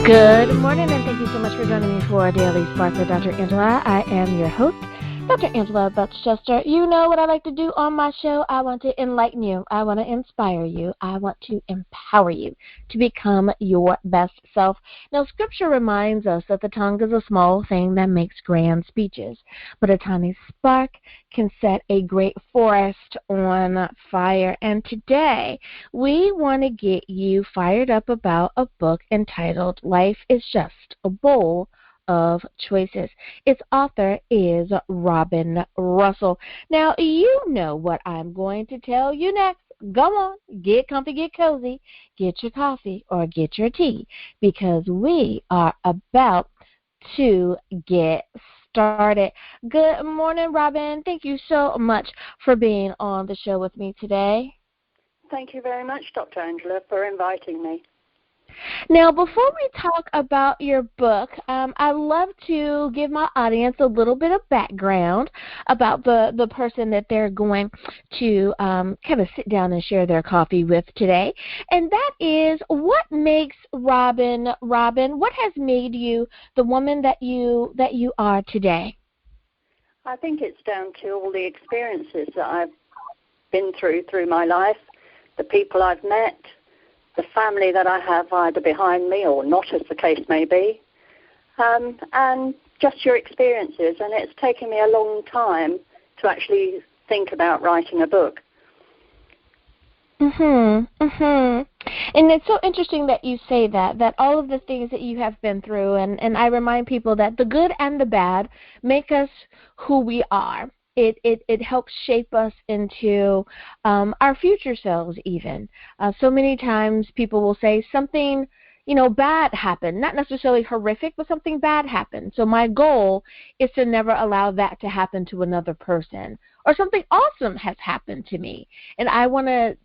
Good morning, and thank you so much for joining me for Daily Spark with Dr. Angela. I am your host, Dr. Angela Butchester. You know what I like to do on my show. I want to enlighten you. I want to inspire you. I want to empower you to become your best self. Now, Scripture reminds us that the tongue is a small thing that makes grand speeches, but a tiny spark can set a great forest on fire. And today, we want to get you fired up about a book entitled Life is Just a Bowl of Choices. Its author is Robyn Russell. Now, you know what I'm going to tell you next. Go on, get comfy, get cozy, get your coffee or get your tea, because we are about to get started. Good morning, Robyn. Thank you so much for being on the show with me today. Thank you very much, Dr. Angela, for inviting me. Now, before we talk about your book, I'd love to give my audience a little bit of background about the person that they're going to kind of sit down and share their coffee with today. And that is, what makes Robyn? What has made you the woman that you are today? I think it's down to all the experiences that I've been through my life, the people I've met, the family that I have either behind me or not, as the case may be, and just your experiences. And it's taken me a long time to actually think about writing a book. And it's so interesting that you say that all of the things that you have been through, and I remind people that the good and the bad make us who we are. It helps shape us into our future selves even. So many times people will say something, bad happened, not necessarily horrific, but something bad happened. So my goal is to never allow that to happen to another person. Or something awesome has happened to me, and I want to,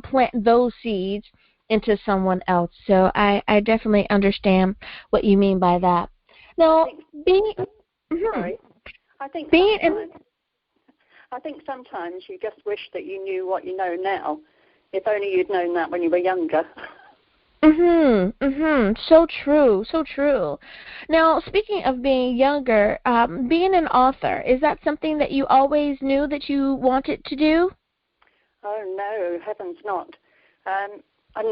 plant those seeds into someone else. So I definitely understand what you mean by that. Now, I think sometimes you just wish that you knew what you know now. If only you'd known that when you were younger. So true, so true. Now, speaking of being younger, being an author, is that something that you always knew that you wanted to do? Oh, no, heavens not. I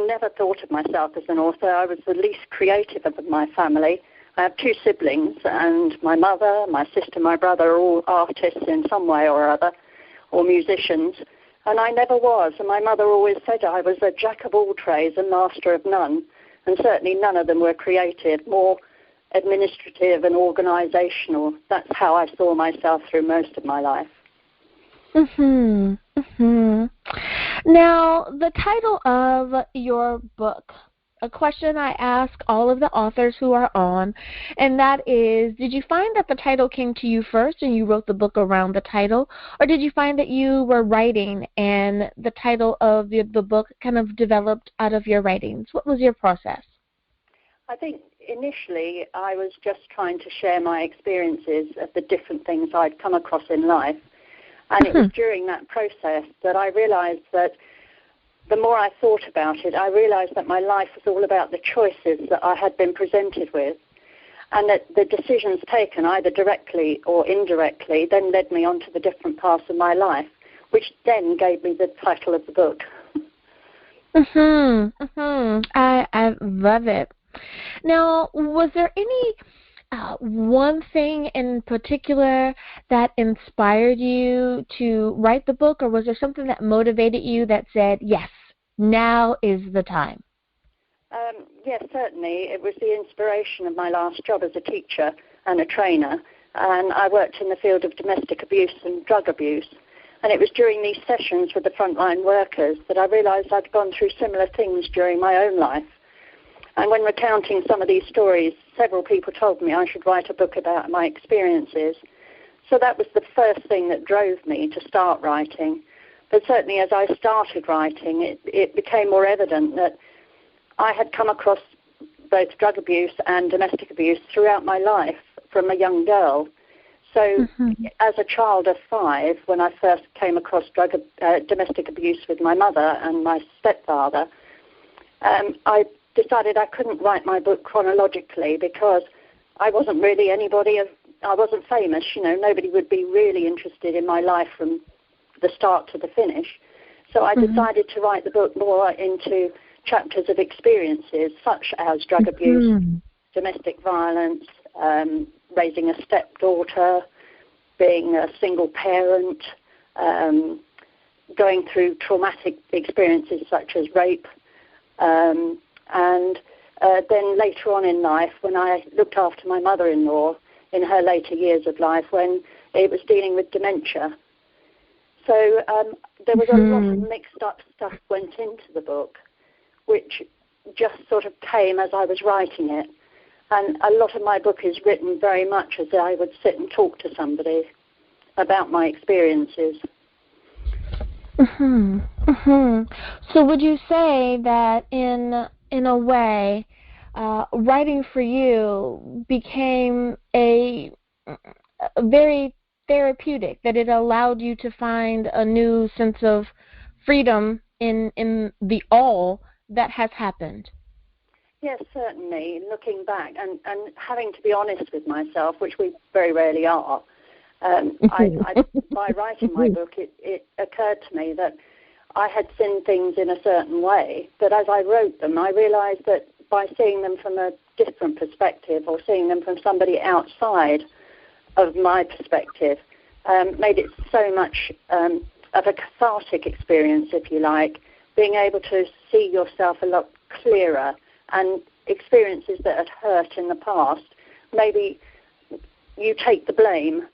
never thought of myself as an author. I was the least creative of my family. I have two siblings, and my mother, my sister, my brother are all artists in some way or other, or musicians, and I never was. And my mother always said I was a jack of all trades and master of none, and certainly none of them were creative, more administrative and organizational. That's how I saw myself through most of my life. Now, the title of your book, a question I ask all of the authors who are on, and that is, did you find that the title came to you first and you wrote the book around the title, or did you find that you were writing and the title of the book kind of developed out of your writings? What was your process? I think initially I was just trying to share my experiences of the different things I'd come across in life, and it was during that process that I realized that the more I thought about it, I realized that my life was all about the choices that I had been presented with, and that the decisions taken, either directly or indirectly, then led me on to the different paths of my life, which then gave me the title of the book. I love it. Now, was there any one thing in particular that inspired you to write the book, or was there something that motivated you that said, yes, now is the time? Yes, certainly. It was the inspiration of my last job as a teacher and a trainer, and I worked in the field of domestic abuse and drug abuse. And it was during these sessions with the frontline workers that I realized I'd gone through similar things during my own life. And when recounting some of these stories, several people told me I should write a book about my experiences. So that was the first thing that drove me to start writing. But certainly as I started writing, it became more evident that I had come across both drug abuse and domestic abuse throughout my life from a young girl. So as a child of 5, when I first came across domestic abuse with my mother and my stepfather, I decided I couldn't write my book chronologically because I wasn't really I wasn't famous, nobody would be really interested in my life from the start to the finish. So I decided to write the book more into chapters of experiences such as drug abuse, domestic violence, raising a stepdaughter, being a single parent, going through traumatic experiences such as rape, and then later on in life when I looked after my mother-in-law in her later years of life when it was dealing with dementia. So there was a lot of mixed up stuff went into the book, which just sort of came as I was writing it. And a lot of my book is written very much as I would sit and talk to somebody about my experiences. So would you say that in a way, writing for you became a very therapeutic, that it allowed you to find a new sense of freedom in the all that has happened? Yes, certainly. Looking back and having to be honest with myself, which we very rarely are, by writing my book, it occurred to me that I had seen things in a certain way, but as I wrote them, I realized that by seeing them from a different perspective or seeing them from somebody outside of my perspective, made it so much of a cathartic experience, if you like, being able to see yourself a lot clearer, and experiences that had hurt in the past, maybe you take the blame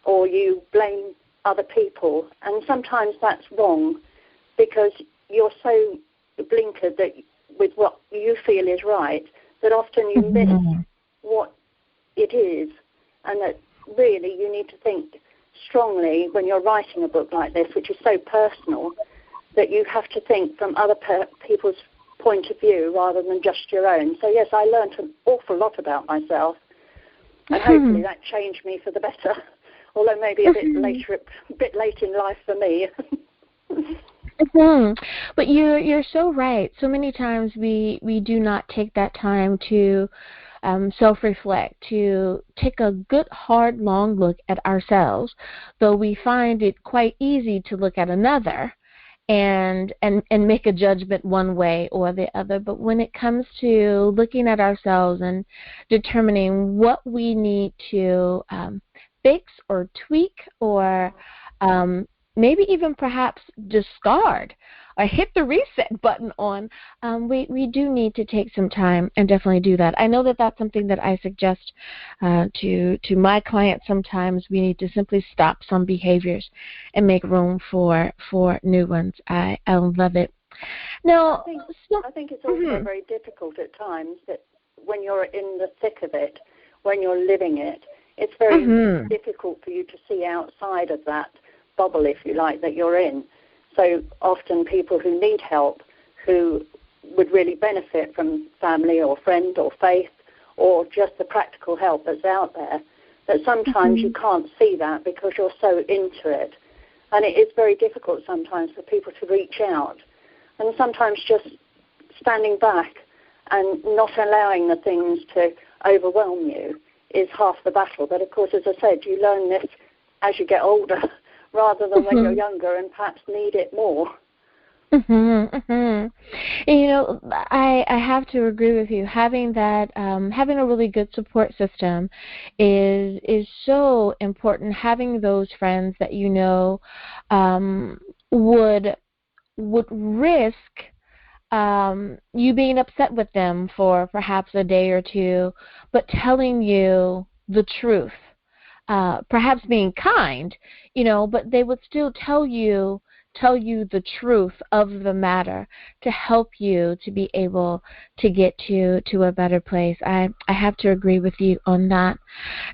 or you blame other people, and sometimes that's wrong because you're so blinkered that with what you feel is right that often you miss what it is, and that really you need to think strongly when you're writing a book like this, which is so personal, that you have to think from other people's point of view rather than just your own. So yes, I learned an awful lot about myself, and hopefully that changed me for the better, although maybe a bit late in life for me. But you're so right. So many times we do not take that time to self-reflect, to take a good, hard, long look at ourselves, though we find it quite easy to look at another and make a judgment one way or the other. But when it comes to looking at ourselves and determining what we need to fix or tweak or maybe even perhaps discard or hit the reset button on, we do need to take some time and definitely do that. I know that that's something that I suggest to my clients. Sometimes we need to simply stop some behaviors and make room for new ones. I love it. Now, I think it's also very difficult at times that when you're in the thick of it, when you're living it, it's very difficult for you to see outside of that bubble, if you like, that you're in. So often people who need help, who would really benefit from family or friend or faith or just the practical help that's out there, that sometimes you can't see that because you're so into it. And it is very difficult sometimes for people to reach out. And sometimes just standing back and not allowing the things to overwhelm you is half the battle. But of course, as I said, you learn this as you get older rather than when you're younger and perhaps need it more. And, I have to agree with you. Having that, having a really good support system is so important. Having those friends that would risk you being upset with them for perhaps a day or two, but telling you the truth. Perhaps being kind, but they would still tell you the truth of the matter to help you to be able to get to a better place. I have to agree with you on that.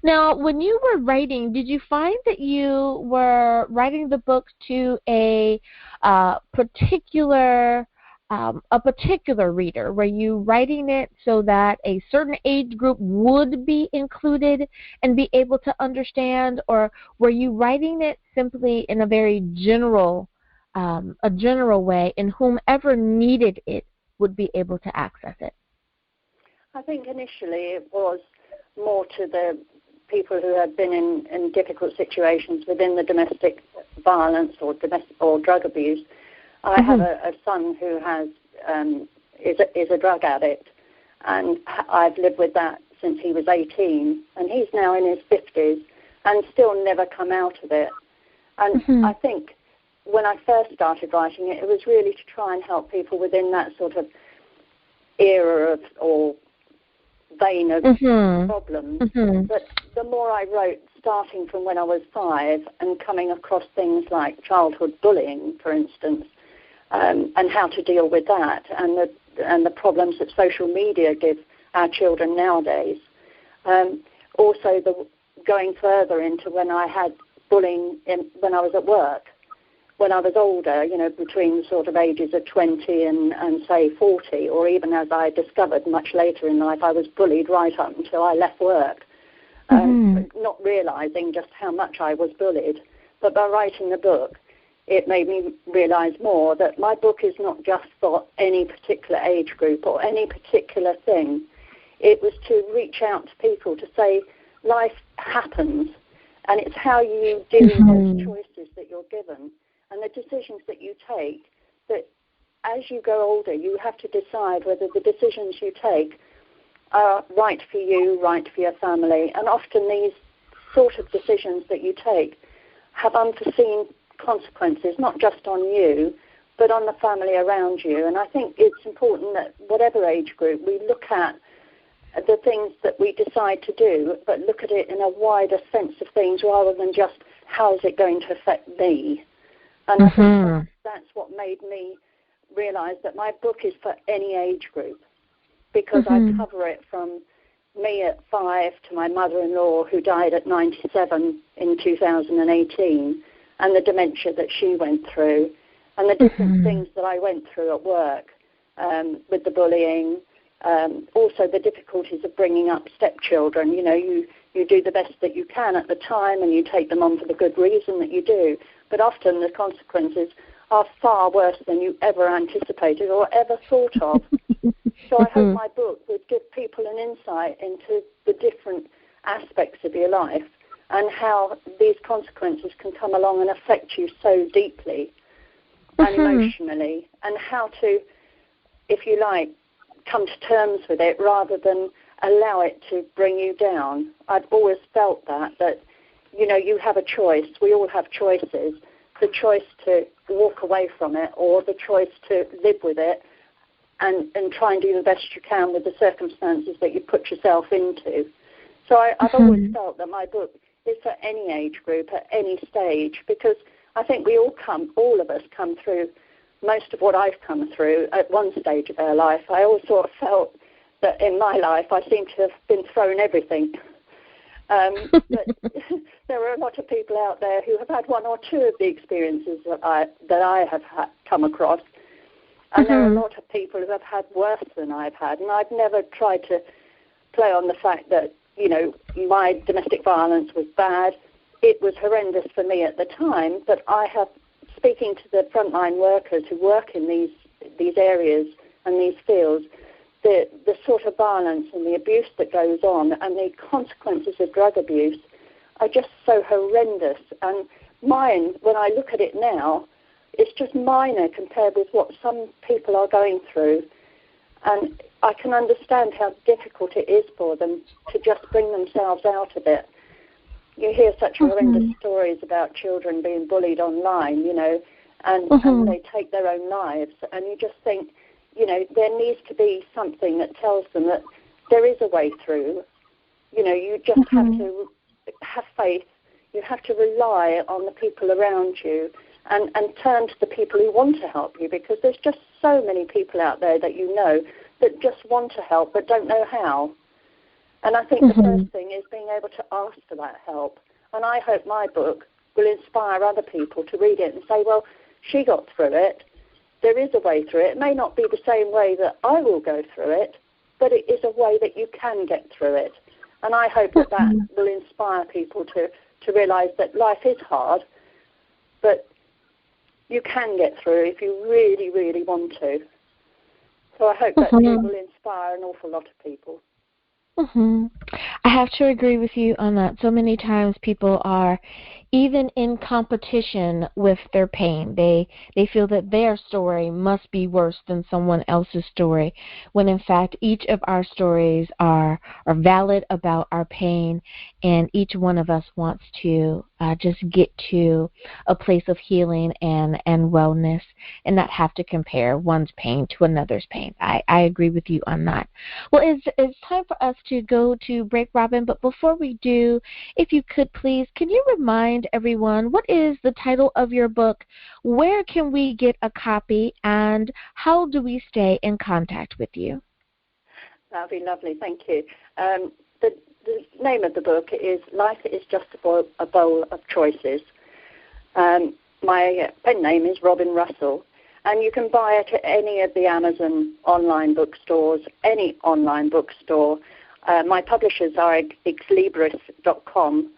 Now, when you were writing, did you find that you were writing the book to a particular reader? Were you writing it so that a certain age group would be included and be able to understand, or were you writing it simply in a very general way, and whomever needed it would be able to access it? I think initially it was more to the people who had been in difficult situations within the domestic violence or drug abuse. I have a son who is a drug addict, and I've lived with that since he was 18, and he's now in his 50s and still never come out of it. And I think when I first started writing it, it was really to try and help people within that sort of era or vein of problems. But the more I wrote, starting from when I was 5 and coming across things like childhood bullying, for instance, and how to deal with that, and the problems that social media give our children nowadays. Also, going further into when I had bullying when I was at work. When I was older, between the sort of ages of 20 and say 40, or even as I discovered much later in life, I was bullied right up until I left work, not realizing just how much I was bullied. But by writing the book, it made me realize more that my book is not just for any particular age group or any particular thing. It was to reach out to people to say life happens, and it's how you do those choices that you're given and the decisions that you take, that as you grow older, you have to decide whether the decisions you take are right for you, right for your family. And often these sort of decisions that you take have unforeseen consequences, not just on you, but on the family around you. And I think it's important that whatever age group, we look at the things that we decide to do, but look at it in a wider sense of things rather than just how is it going to affect me. And I think that's what made me realize that my book is for any age group, because I cover it from me at 5 to my mother-in-law who died at 97 in 2018, and the dementia that she went through, and the different things that I went through at work with the bullying, also the difficulties of bringing up stepchildren. You do the best that you can at the time, and you take them on for the good reason that you do. But often the consequences are far worse than you ever anticipated or ever thought of. So I hope my book would give people an insight into the different aspects of your life and how these consequences can come along and affect you so deeply and emotionally, and how to, if you like, come to terms with it rather than allow it to bring you down. I've always felt that you have a choice. We all have choices. The choice to walk away from it, or the choice to live with it and try and do the best you can with the circumstances that you put yourself into. So I've always felt that my book is for any age group at any stage, because I think all of us come through most of what I've come through at one stage of our life. I always sort of felt that in my life I seem to have been thrown everything. But there are a lot of people out there who have had one or two of the experiences that I have come across. And there are a lot of people who have had worse than I've had. And I've never tried to play on the fact that, my domestic violence was bad. It was horrendous for me at the time, but I have, speaking to the frontline workers who work in these areas and these fields, the sort of violence and the abuse that goes on and the consequences of drug abuse are just so horrendous. And mine, when I look at it now, it's just minor compared with what some people are going through. And I can understand how difficult it is for them to just bring themselves out of it. You hear such horrendous stories about children being bullied online, and they take their own lives. And you just think, there needs to be something that tells them that there is a way through. You just have to have faith. You have to rely on the people around you and turn to the people who want to help you, because there's just so many people out there that that just want to help but don't know how. And I think the first thing is being able to ask for that help. And I hope my book will inspire other people to read it and say, well, she got through it. There is a way through it. It may not be the same way that I will go through it, but it is a way that you can get through it. And I hope that will inspire people to realise that life is hard, but you can get through if you really, really want to. So I hope that it will inspire an awful lot of people. I have to agree with you on that. So many times people are even in competition with their pain. They feel that their story must be worse than someone else's story, when in fact each of our stories are valid about our pain, and each one of us wants to just get to a place of healing and wellness and not have to compare one's pain to another's pain. I agree with you on that. Well, it's time for us to go to break, Robyn, but before we do, if you could please, can you remind everyone what is the title of your book, where can we get a copy, and how do we stay in contact with you? That would be lovely, thank you. The name of the book is Life is Just a Bowl of Choices. My pen name is Robyn Russell, and you can buy it at any of the Amazon online bookstores, any online bookstore. My publishers are exlibris.com,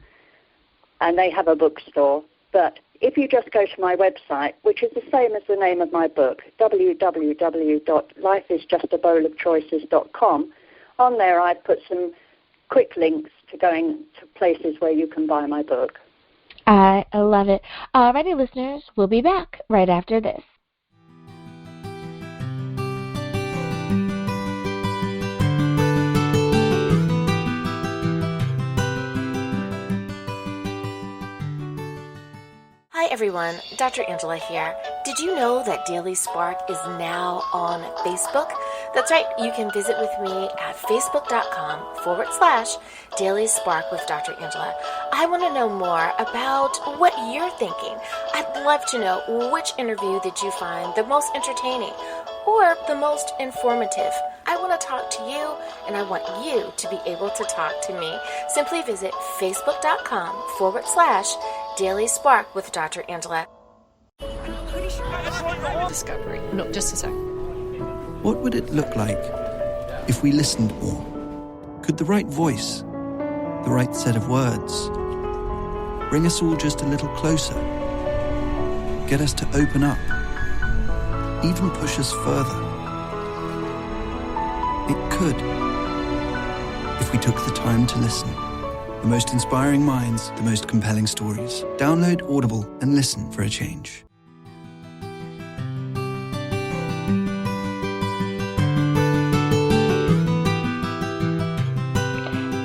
and they have a bookstore. But if you just go to my website, which is the same as the name of my book, www.lifeisjustabowlofchoices.com, on there I've put some quick links to going to places where you can buy my book. I love it. Alrighty, listeners, we'll be back right after this. Hi everyone, Dr. Angela here. Did you know that Daily Spark is now on Facebook? That's right, you can visit with me at facebook.com/Daily Spark with Dr. Angela. I want to know more about what you're thinking. I'd love to know which interview did you find the most entertaining or the most informative. I want to talk to you, and I want you to be able to talk to me. Simply visit facebook.com/Daily Spark with Dr. Angela. Discovery. No, just a sec. What would it look like if we listened more? Could the right voice, the right set of words, bring us all just a little closer? Get us to open up? Even push us further? It could, if we took the time to listen. The most inspiring minds, the most compelling stories. Download Audible and listen for a change.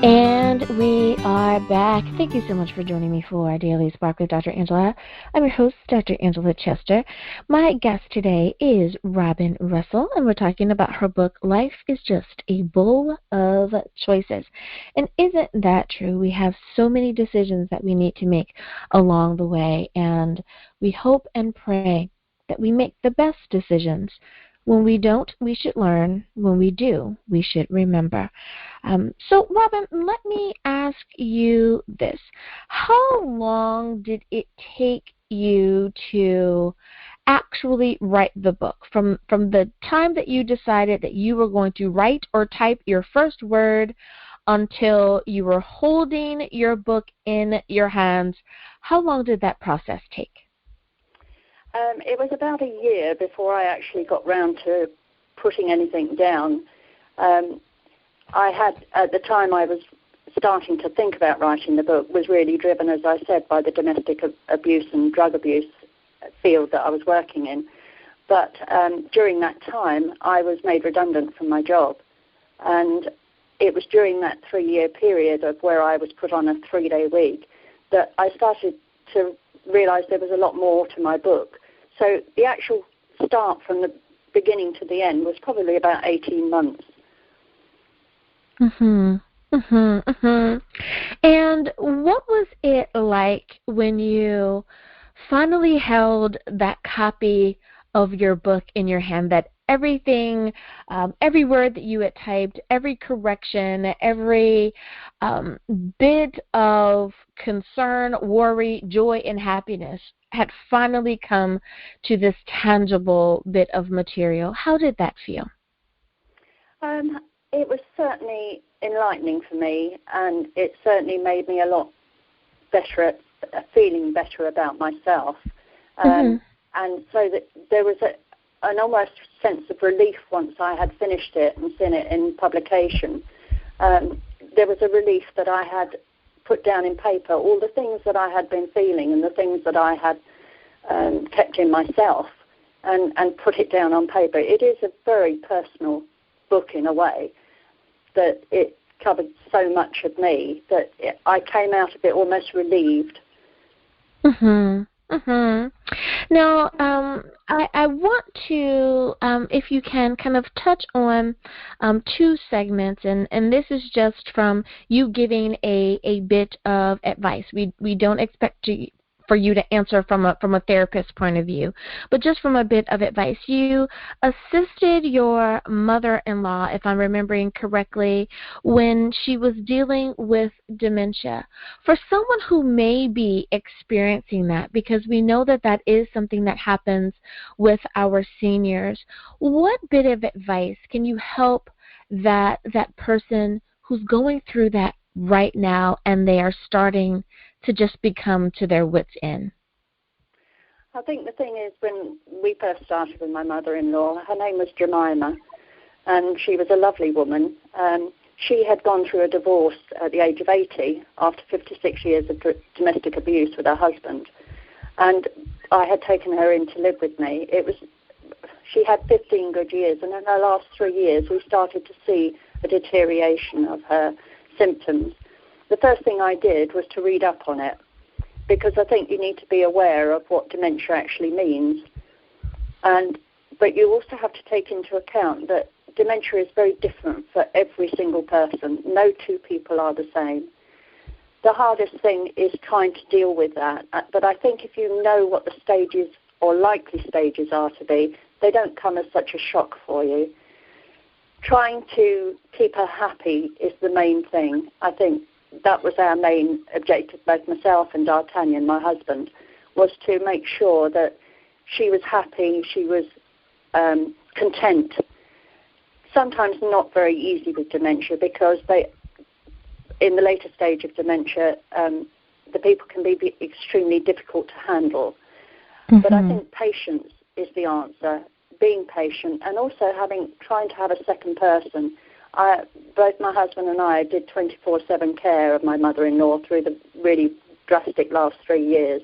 And we are back. Thank you so much for joining me for our Daily Spark with Dr. Angela. I'm your host, Dr. Angela Chester. My guest today is Robyn Russell, and we're talking about her book, Life is Just a Bowl of Choices. And isn't that true? We have so many decisions that we need to make along the way, and we hope and pray that we make the best decisions. When we don't, we should learn. When we do, we should remember. So, Robyn, let me ask you this. How long did it take you to actually write the book? From the time that you decided that you were going to write or type your first word until you were holding your book in your hands, how long did that process take? It was about a year before I actually got round to putting anything down. I had, at the time I was starting to think about writing the book, was really driven, as I said, by the domestic abuse and drug abuse field that I was working in. But during that time, I was made redundant from my job. And it was during that 3-year period of where I was put on a 3-day week that I started to realize there was a lot more to my book. So the actual start from the beginning to the end was probably about 18 months. And what was it like when you finally held that copy of your book in your hand, that everything, every word that you had typed, every correction, every bit of concern, worry, joy, and happiness had finally come to this tangible bit of material? How did that feel? It was certainly enlightening for me, and it certainly made me a lot better at feeling better about myself. And so that there was an almost sense of relief once I had finished it and seen it in publication. There was a relief that I had put down in paper all the things that I had been feeling and the things that I had kept in myself, and put it down on paper. It is a very personal book in a way, that it covered so much of me that I came out of it almost relieved. Now, I want to, if you can, kind of touch on two segments, and this is just from you giving a bit of advice. We don't expect for you to answer from a therapist's point of view, but just from a bit of advice. You assisted your mother-in-law, if I'm remembering correctly, when she was dealing with dementia. For someone who may be experiencing that, because we know that is something that happens with our seniors, what bit of advice can you help that person who's going through that right now and they are starting to just become to their wits' end? I think the thing is, when we first started with my mother-in-law, her name was Jemima, and she was a lovely woman. She had gone through a divorce at the age of 80 after 56 years of domestic abuse with her husband, and I had taken her in to live with me. She had 15 good years, and in her last 3 years we started to see a deterioration of her symptoms. The first thing I did was to read up on it, because I think you need to be aware of what dementia actually means. But you also have to take into account that dementia is very different for every single person. No two people are the same. The hardest thing is trying to deal with that. But I think if you know what the stages or likely stages are to be, they don't come as such a shock for you. Trying to keep her happy is the main thing. I think that was our main objective, both myself and D'Artagnan, my husband, was to make sure that she was happy, she was content. Sometimes not very easy with dementia, because in the later stage of dementia, the people can be extremely difficult to handle. But I think patience is the answer, being patient, and also trying to have a second person. Both my husband and I did 24/7 care of my mother-in-law through the really drastic last 3 years.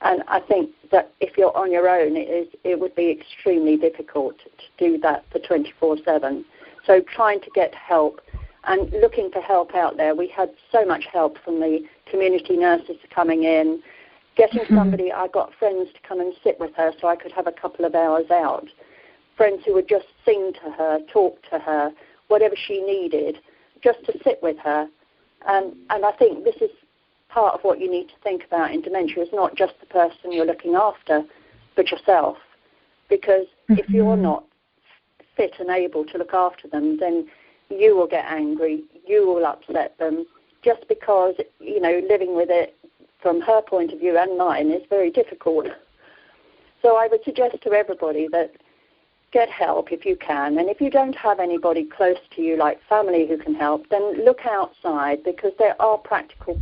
And I think that if you're on your own, it would be extremely difficult to do that for 24/7. So trying to get help and looking for help out there. We had so much help from the community nurses coming in, getting somebody. I got friends to come and sit with her so I could have a couple of hours out. Friends who would just sing to her, talk to her, whatever she needed, just to sit with her. And I think this is part of what you need to think about in dementia. It's not just the person you're looking after, but yourself. Because if you're not fit and able to look after them, then you will get angry, you will upset them, just because, living with it from her point of view and mine is very difficult. So I would suggest to everybody that get help if you can, and if you don't have anybody close to you, like family who can help, then look outside, because there are practical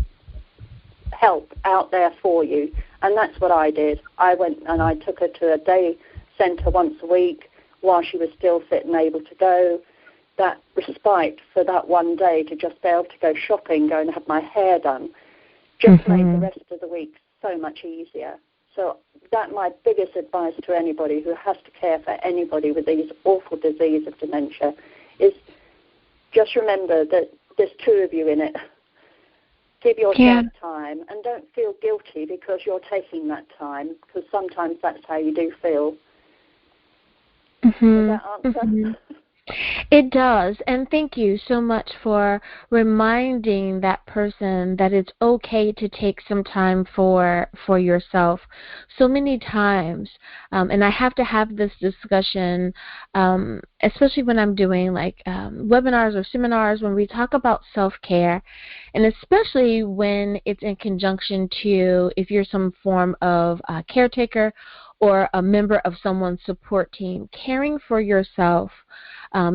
help out there for you. And that's what I did. I went and I took her to a day centre once a week while she was still fit and able to go. That respite for that one day to just be able to go shopping, go and have my hair done, just made the rest of the week so much easier. So that's my biggest advice to anybody who has to care for anybody with these awful disease of dementia, is just remember that there's two of you in it. Give yourself time, and don't feel guilty because you're taking that time, because sometimes that's how you do feel. Does that answer? It does, and thank you so much for reminding that person that it's okay to take some time for yourself. So many times, and I have to have this discussion, especially when I'm doing webinars or seminars, when we talk about self-care, and especially when it's in conjunction to if you're some form of caretaker or a member of someone's support team, caring for yourself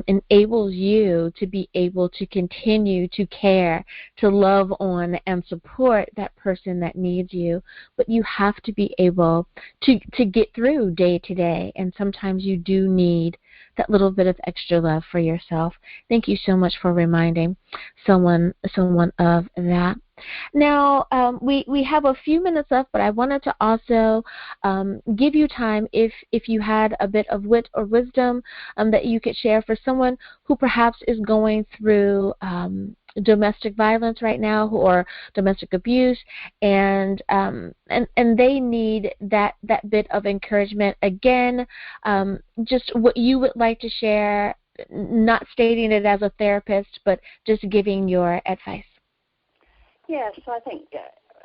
enables you to be able to continue to care, to love on and support that person that needs you. But you have to be able to get through day to day, and sometimes you do need that little bit of extra love for yourself. Thank you so much for reminding someone of that. Now, we have a few minutes left, but I wanted to also give you time if you had a bit of wit or wisdom that you could share for someone who perhaps is going through domestic violence right now or domestic abuse, and they need that bit of encouragement. Again, just what you would like to share, not stating it as a therapist, but just giving your advice. Yes, I think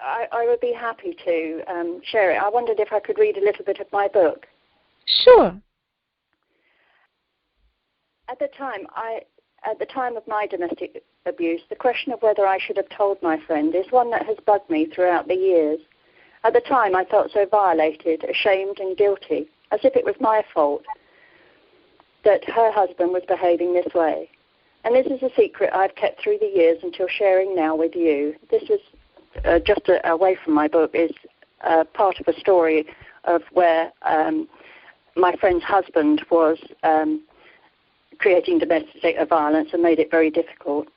I would be happy to share it. I wondered if I could read a little bit of my book. Sure. At the time of my domestic abuse, the question of whether I should have told my friend is one that has bugged me throughout the years. At the time, I felt so violated, ashamed and guilty, as if it was my fault that her husband was behaving this way. And this is a secret I've kept through the years until sharing now with you. This is just away from my book, is part of a story of where my friend's husband was creating domestic violence and made it very difficult.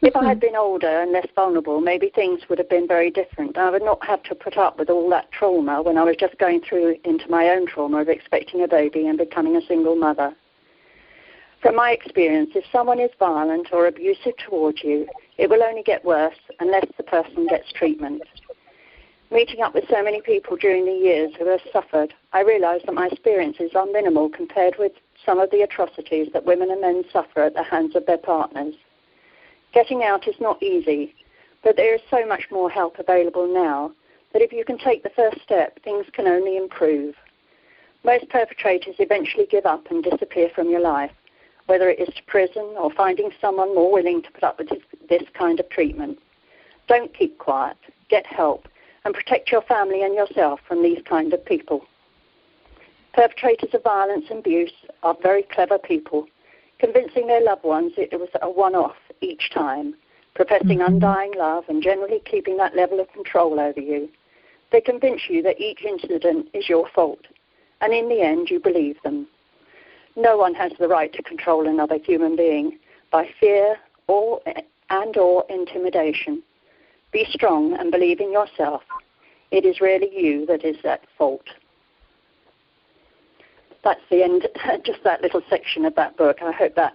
If I had been older and less vulnerable, maybe things would have been very different. I would not have to put up with all that trauma when I was just going through into my own trauma of expecting a baby and becoming a single mother. From my experience, if someone is violent or abusive towards you, it will only get worse unless the person gets treatment. Meeting up with so many people during the years who have suffered, I realized that my experiences are minimal compared with some of the atrocities that women and men suffer at the hands of their partners. Getting out is not easy, but there is so much more help available now that if you can take the first step, things can only improve. Most perpetrators eventually give up and disappear from your life, whether it is to prison or finding someone more willing to put up with this kind of treatment. Don't keep quiet, get help, and protect your family and yourself from these kind of people. Perpetrators of violence and abuse are very clever people, convincing their loved ones it was a one-off each time, professing undying love and generally keeping that level of control over you. They convince you that each incident is your fault, and in the end you believe them. No one has the right to control another human being by fear or intimidation. Be strong and believe in yourself. It is really you that is at fault. That's the end, just that little section of that book. I hope that...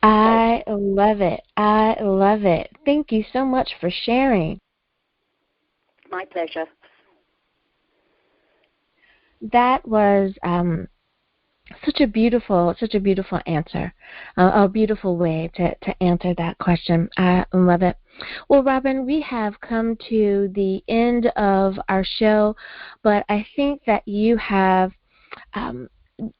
I love it. I love it. Thank you so much for sharing. My pleasure. That was such a beautiful answer, a beautiful way to answer that question. I love it. Well, Robyn, we have come to the end of our show, but I think that you have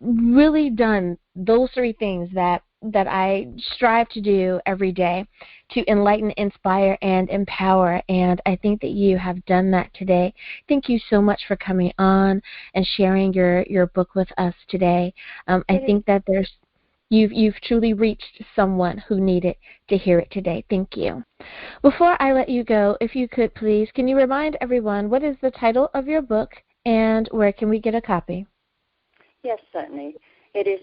really done those three things that I strive to do every day, to enlighten, inspire, and empower. And I think that you have done that today. Thank you so much for coming on and sharing your book with us today. I think that you've truly reached someone who needed to hear it today. Thank you. Before I let you go, if you could please, can you remind everyone what is the title of your book and where can we get a copy? Yes, certainly. It is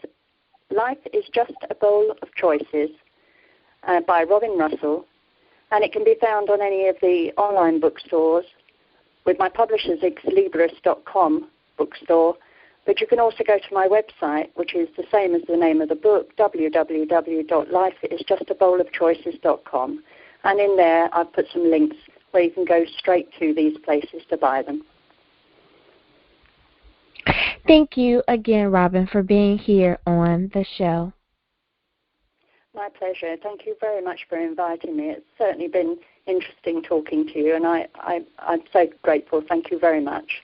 Life is Just a Bowl of Choices by Robyn Russell, and it can be found on any of the online bookstores with my publisher's exlibris.com bookstore, but you can also go to my website, which is the same as the name of the book, www.lifeisjustabowlofchoices.com, and in there I've put some links where you can go straight to these places to buy them. Thank you again, Robyn, for being here on the show. My pleasure. Thank you very much for inviting me. It's certainly been interesting talking to you, and I'm so grateful. Thank you very much.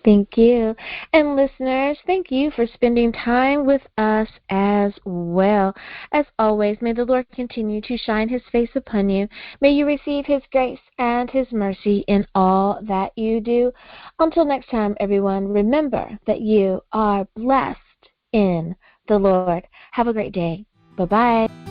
Thank you. And listeners, thank you for spending time with us as well. As always, may the Lord continue to shine his face upon you. May you receive his grace and his mercy in all that you do. Until next time, everyone, remember that you are blessed in the Lord. Have a great day. Bye-bye.